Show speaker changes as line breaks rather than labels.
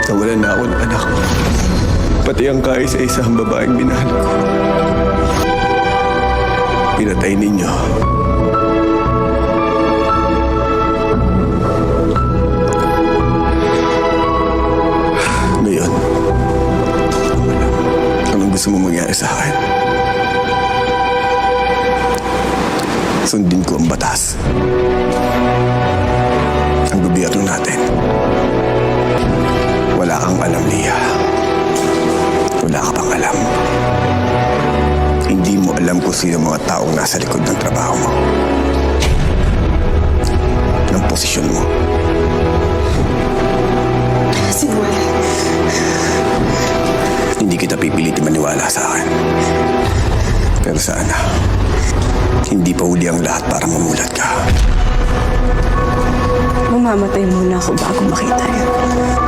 Nawalan na ako ng anak ko. Pati ang kaisa-isang babaeng minahal ko. Pinatay ninyo. Ngayon, anong gusto mo mangyari sa akin? Sundin ko ang batas. Ang gobyerno natin. Wala kang alam, Lia. Wala ka pang alam. Hindi mo alam kung sino mga taong nasa likod ng trabaho mo. Ng posisyon mo.
Sinwala.
Hindi kita pipilitin maniwala sa akin. Pero sana, hindi pa huli ang lahat para mamulat ka.
Mamamatay muna ako bago makita yun.